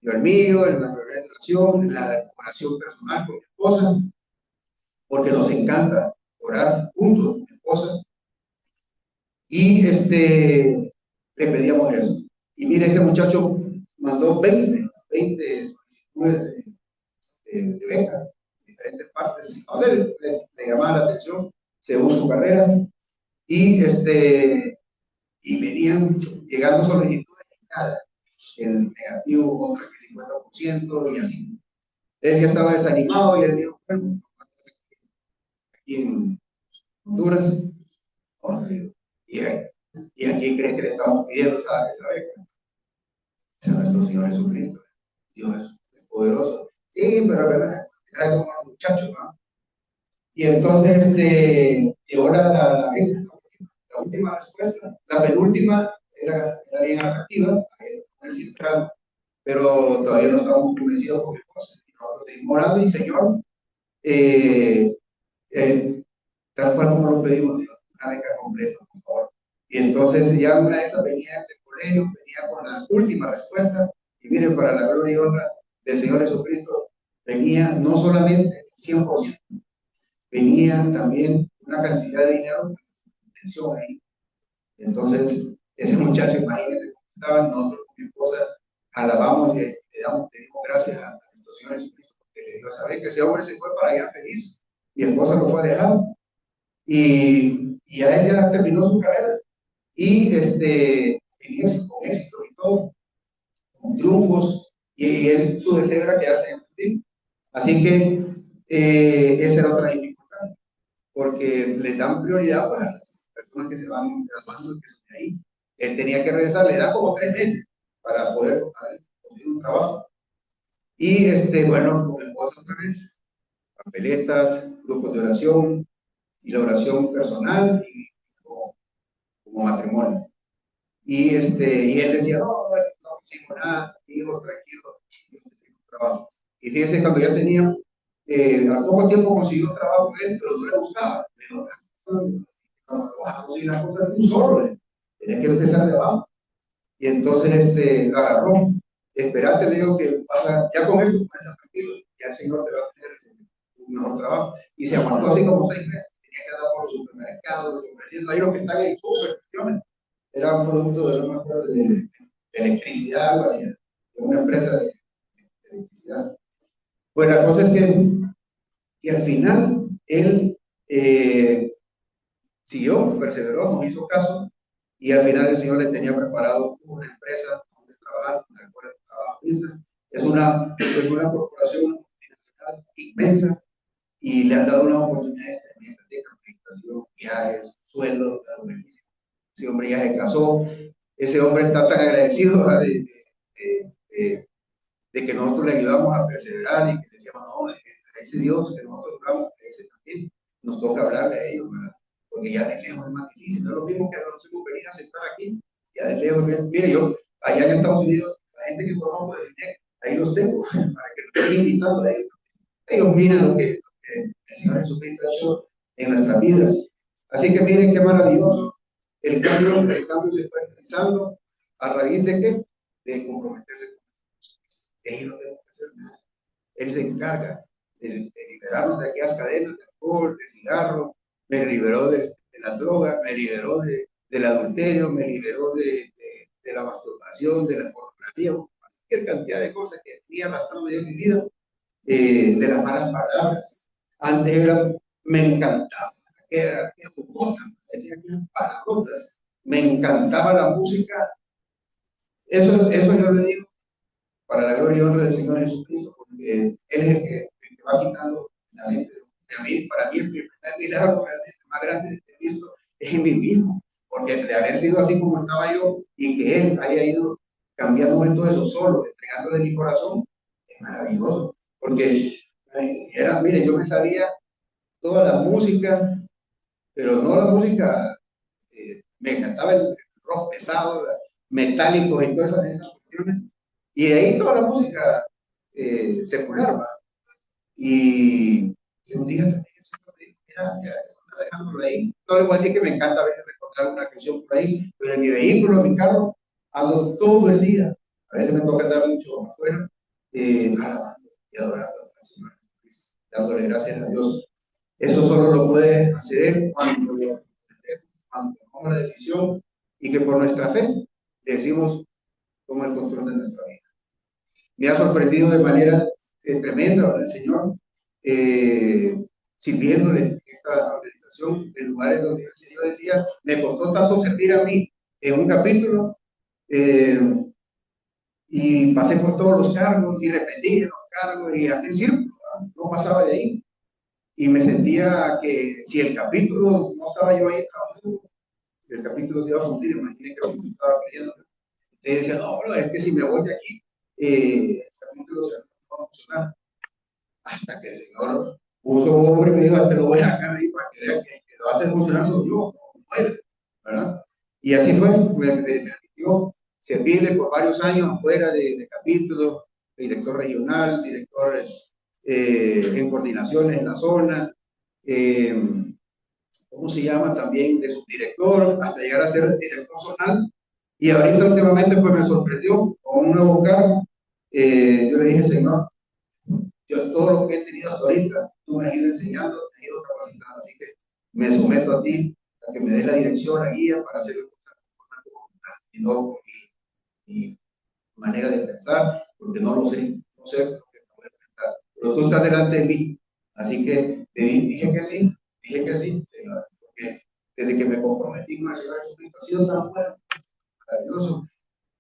yo el mío, en la relación, en la oración personal con mi esposa, porque nos encanta orar juntos, mi esposa, y le pedíamos eso. Y mire, ese muchacho mandó 20 solicitudes de beca, diferentes partes, a donde le llamaba la atención, según su carrera, y y venían llegando solicitudes en cada, el negativo contra el 50% y así. Él ya estaba desanimado y él dijo, bueno, aquí en Honduras, y, y aquí cree que le estamos pidiendo esa beca. Es nuestro Señor Jesucristo. Dios es poderoso. Sí, pero verdad, era como los muchachos, ¿no? Y entonces llegó la última respuesta. La penúltima era bien atractiva, pero todavía no estábamos convencidos con mi esposa. Y nosotros seguimos orando y Señor, eh, eh, tal cual como lo pedimos, Dios, una beca completa, por favor. Y entonces ya una de esas venía del colegio, venía con la última respuesta, y miren, para la gloria y honra del Señor Jesucristo, venía no solamente 100%, venía también una cantidad de dinero, atención ahí. Entonces, ese muchacho, imagínense cómo estaba, nosotros con mi esposa alabamos y le dimos gracias a nuestro Señor Jesucristo, porque le dio a saber que ese hombre se fue para allá feliz, mi esposa lo fue a dejar, y a él ya terminó su carrera, y con éxito y todo, con triunfos, y él, su deseo era quedarse en el team. Así que esa era otra dificultad, porque le dan prioridad para las personas que se van graduando, que son de ahí. Él tenía que regresar, le da como 3 meses para poder conseguir un trabajo. Y bueno, con el esposa otra vez, papeletas, grupos de oración, y la oración personal y como matrimonio. Y él decía, no, no consigo nada, digo, tranquilo, yo consigo trabajo. Y fíjense, cuando ya tenía, al poco tiempo consiguió trabajo él, pero no le gustaba. Pero no vas a conseguir las cosas tú solo, tenía que empezar de abajo. Y entonces lo agarró, esperate, le digo que pasa, ya con eso, pues, tranquilo, ya el Señor te va a tener un mejor trabajo. Y se aguantó así como 6 meses, tenía que andar por los supermercados, ofreciendo ahí lo que está en el súper, era un producto de, no me acuerdo, de electricidad, algo así, de una empresa de electricidad. Pues la cosa es que al final él siguió, perseveró, nos hizo caso, y al final el Señor le tenía preparado una empresa donde trabajar, una escuela de trabajo. Es una corporación multinacional inmensa, y le han dado unas oportunidades tremendas de capacitación, viajes, sueldos, ese hombre ya se casó, ese hombre está tan agradecido, ¿verdad? De que nosotros le ayudamos a perseverar, y que le decíamos, no, a ese Dios que nosotros oramos, a ese también nos toca hablarle a ellos, ¿verdad? Porque ya de lejos es más difícil, no es lo mismo que nosotros hemos venido a sentar aquí, ya de lejos. Mire, yo allá en Estados Unidos, la gente que conozco de INEC, ahí los tengo, para que los estén invitando a ellos. Ellos miran lo que el Señor Jesucristo ha hecho en nuestras vidas. Así que miren qué maravilloso. El cambio se fue realizando a raíz de qué? De comprometerse con Dios. Ellos no deben hacer nada. Él se encarga de liberarnos de aquellas cadenas de alcohol, de cigarro, me liberó de las drogas, me liberó del adulterio, me liberó de la masturbación, de la pornografía, cualquier cantidad de cosas que tenía arrastrando yo en mi vida, de las malas palabras. Antes me encantaba, era bocota, decía aquellas palabrotas, me encantaba la música. Eso yo le digo para la gloria y honra del Señor Jesucristo, porque Él es el que va quitando la mente de a mí. Para mí, el primer milagro realmente más grande que he visto es en mí mismo, porque de haber sido así como estaba yo, y que Él haya ido cambiando todo eso solo, entregándole mi corazón, es maravilloso. Porque Era, mire, yo me sabía toda la música, pero no la música, me encantaba el rock pesado, metálico y todas esas cuestiones, y de ahí toda la música secular, ¿va? Y un día también el Señor me dijo, mira, ya, dejándolo ahí. No le voy a decir que me encanta a veces recordar una canción por ahí, pero en mi vehículo, en mi carro, ando todo el día. A veces me toca andar mucho afuera, alabando y adorando al Señor, dándole gracias a Dios. Eso solo lo puede hacer Él cuando tomamos la decisión y que por nuestra fe le decimos toma el control de nuestra vida. Me ha sorprendido de manera tremenda el Señor, sirviéndole en esta organización en lugares donde el Señor decía, me costó tanto servir a mí en un capítulo, eh, y pasé por todos los cargos y repetí los cargos y aquel círculo, no pasaba de ahí. Y me sentía que si el capítulo no estaba yo ahí trabajando, el capítulo se iba a fundir, imaginé que lo estaba creyendo. Entonces decía, no, pero es que si me voy de aquí, el capítulo se va a funcionar. Hasta que el Señor puso un hombre y me dijo, te lo voy a sacar ahí para que vean que lo hace funcionar soy yo, no él, ¿verdad? Y así fue, me permitió servirle por varios años afuera de capítulos, director regional, director en coordinaciones en la zona, eh, ¿cómo se llama? También de subdirector, hasta llegar a ser director zonal. Y ahorita últimamente pues me sorprendió con un nuevo cargo. Yo le dije, Señor, yo todo lo que he tenido hasta ahorita, tú me has ido enseñando, me has ido capacitando, así que me someto a ti, a que me des la dirección, la guía para hacer las cosas con tu voluntad y no por mi manera de pensar, porque no lo sé, no sé lo que voy a enfrentar, pero tú estás delante de mí, así que dije que sí, Señor, porque desde que me comprometí con llevar a Cristo ha sido tan bueno, maravilloso.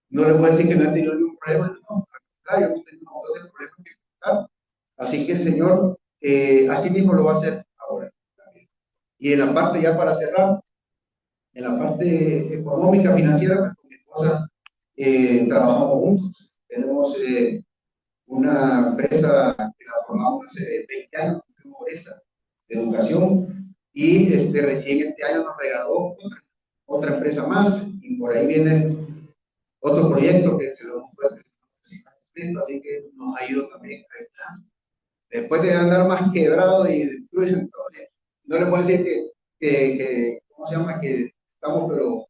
No le puedo decir que no he tenido ningún problema, no, al contrario, hemos tenido un montón de problemas que enfrentar. Así que el Señor, así mismo lo va a hacer ahora también. Y en la parte, ya para cerrar, en la parte económica, financiera, pues, con mi esposa trabajamos juntos. Tenemos una empresa que la formamos hace 20 años, esta, de educación, y recién este año nos regaló otra empresa más, y por ahí viene otro proyecto que se lo hemos puesto, así que nos ha ido también ayudando. Después de andar más quebrado y destruido, no le puedo decir que ¿cómo se llama? Que estamos, pero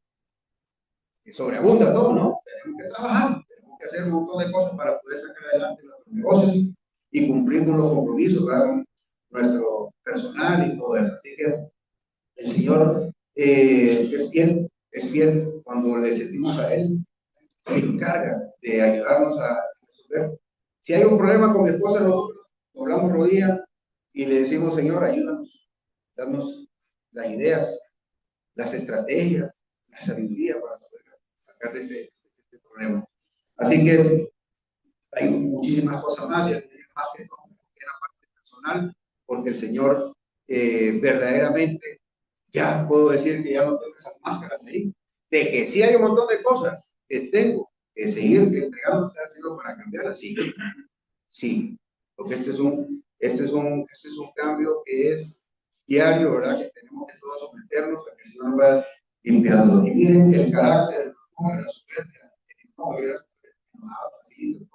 que sobreabunda todo, ¿no? Tenemos que trabajar, tenemos que hacer un montón de cosas para poder sacar adelante nuestros negocios y cumplir con los compromisos, ¿verdad? Nuestro personal y todo eso. Así que el Señor es fiel cuando le sentimos a Él, se encarga de ayudarnos a resolver. Si hay un problema con mi esposa, nosotros doblamos rodillas y le decimos, Señor, ayúdanos, danos las ideas, las estrategias, la sabiduría para poder sacar de este problema. Así que hay muchísimas cosas más, y más que todo en la parte personal, porque el Señor verdaderamente, ya puedo decir que ya no tengo esas máscaras ahí, de que sí hay un montón de cosas que tengo que seguir entregándose al Señor para cambiar así. Sí, porque este es un cambio que es diario, ¿verdad? Que tenemos que todos someternos a que el Señor nos va limpiando. Y miren el carácter, ¿no? La soberbia, el enojo, así,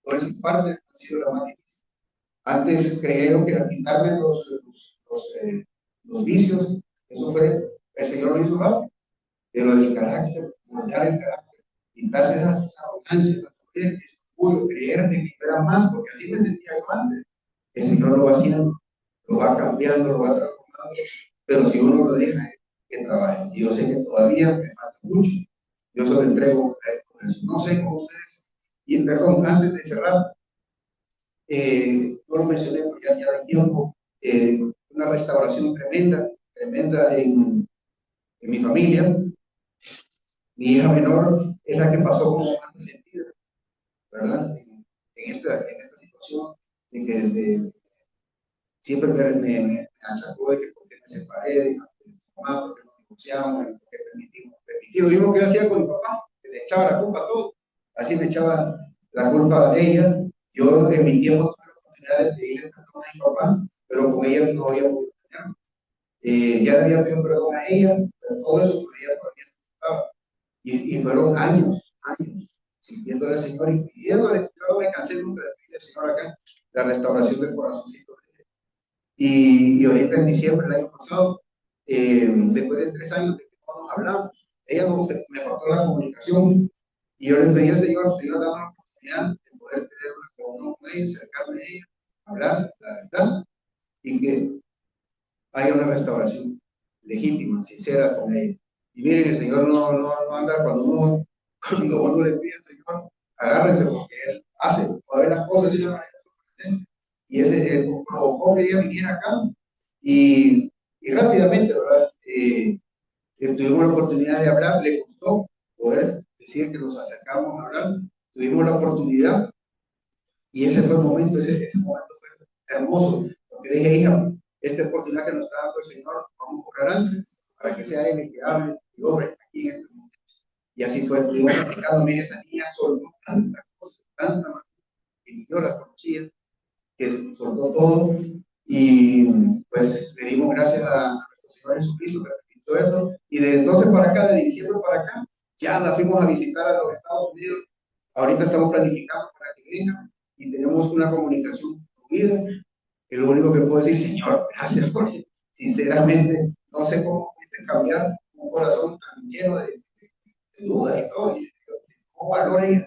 todas esas partes han sido la más difícil. Antes creyeron que al quitarme los vicios, eso fue, el Señor lo hizo rápido, pero el carácter, moldear el carácter, quitarse esa arrogancia, esa soberbia, orgullo, creer que era más, porque así me sentía yo antes. El Señor lo va haciendo, lo va cambiando, lo va transformando, pero si uno lo deja, que trabaje. Y yo sé que todavía me falta mucho. Yo se lo entrego a él con eso. No sé cómo ustedes. Y perdón, antes de cerrar, yo lo mencioné porque ya de tiempo, una restauración tremenda, tremenda en mi familia. Mi hija menor es la que pasó como más sentido, ¿verdad? En esta situación, de que siempre me achacó de que porque me separé de mi mamá, porque nos divorciamos, porque permití lo mismo que yo hacía con mi papá, que le echaba la culpa a todo, así me echaba la culpa a ella. Yo en mi tiempo tuve la oportunidad de pedirle perdón a mi papá, pero con ella no había podido tenerlo. Ya le había pedido perdón a ella, pero todo eso todavía no estaba. Y fueron años, sintiéndole al Señor y pidiéndole, yo no me cansé nunca de pedirle al Señor acá la restauración del corazoncito. Y ahorita en diciembre del año pasado, después de 3 años de que no nos hablamos, ella me faltó la comunicación y yo le pedí al Señor, dame la oportunidad de poder tener una reunión con ella, acercarme a ella, hablar la verdad y que haya una restauración legítima, sincera con ella. Y miren, el Señor no anda cuando uno le pide al Señor, agárrense porque Él hace, a ver las cosas de una manera sorprendente. Y ese provocó que ella viniera acá y rápidamente, ¿verdad? Tuvimos la oportunidad de hablar, le costó poder decir que nos acercamos a hablar, tuvimos la oportunidad y ese fue el momento, ese momento fue hermoso, porque dije, hija, esta oportunidad que nos está dando el Señor, vamos a orar antes, para que sea Él el que hable y obre aquí en este momento. Y así fue, estuvimos platicando, mire, esa niña soltó tantas cosas, tantas más, que yo la conocía, que soltó todo, y pues le dimos gracias a nuestro Señor Jesucristo que permitió eso, y de entonces para acá, de diciembre para acá, ya la fuimos a visitar a los Estados Unidos, ahorita estamos planificando para que venga, y tenemos una comunicación fluida, que lo único que puedo decir, Señor, gracias, porque sinceramente no sé cómo cambiar un corazón tan lleno de dudas y todo, y cómo valores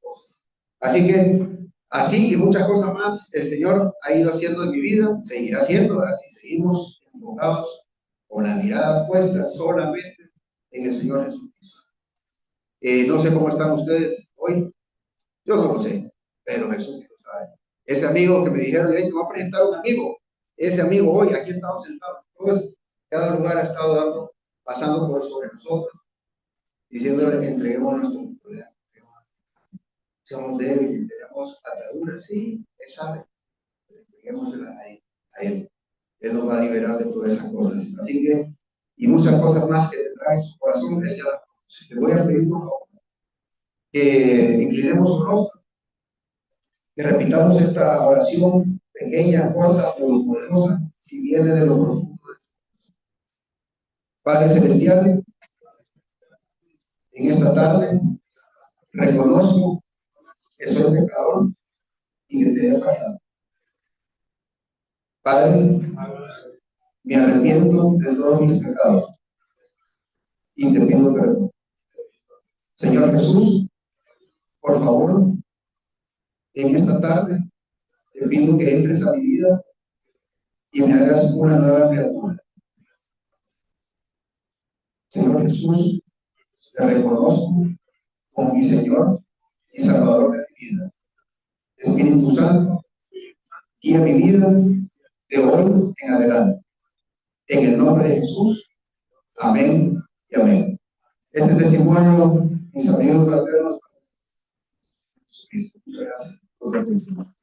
cosas. Así que, así y muchas cosas más, el Señor ha ido haciendo en mi vida, seguirá haciendo, así seguimos enfocados con la mirada puesta solamente en el Señor Jesucristo. No sé cómo están ustedes hoy, yo no lo sé, pero Jesús sí lo sabe. Ese amigo que me dijeron, te voy a presentar a un amigo, ese amigo hoy, aquí estamos sentados, todos, cada lugar ha estado dando, pasando por sobre nosotros, diciéndole que entreguemos nuestra oportunidad. Somos débiles, tenemos ataduras, sí, Él sabe, entreguémosela a Él. Él nos va a liberar de todas esas cosas. Así que, y muchas cosas más que tendrá en su corazón, Él ya las conoce. Le voy a pedir, por favor, que inclinemos su rostro, que repitamos esta oración pequeña, corta, pero poderosa, si viene de lo profundo de tu Padre Celestial, en esta tarde reconozco que soy pecador y que te he fallado. Padre, me arrepiento de todos mis pecados y te pido perdón. Señor Jesús, por favor, en esta tarde te pido que entres a mi vida y me hagas una nueva criatura. Señor Jesús, te reconozco como mi Señor y Salvador de mi vida. Espíritu Santo, guía mi vida de hoy en adelante. En el nombre de Jesús, amén y amén. Este testimonio, mis amigos fraternos, muchas gracias por la atención.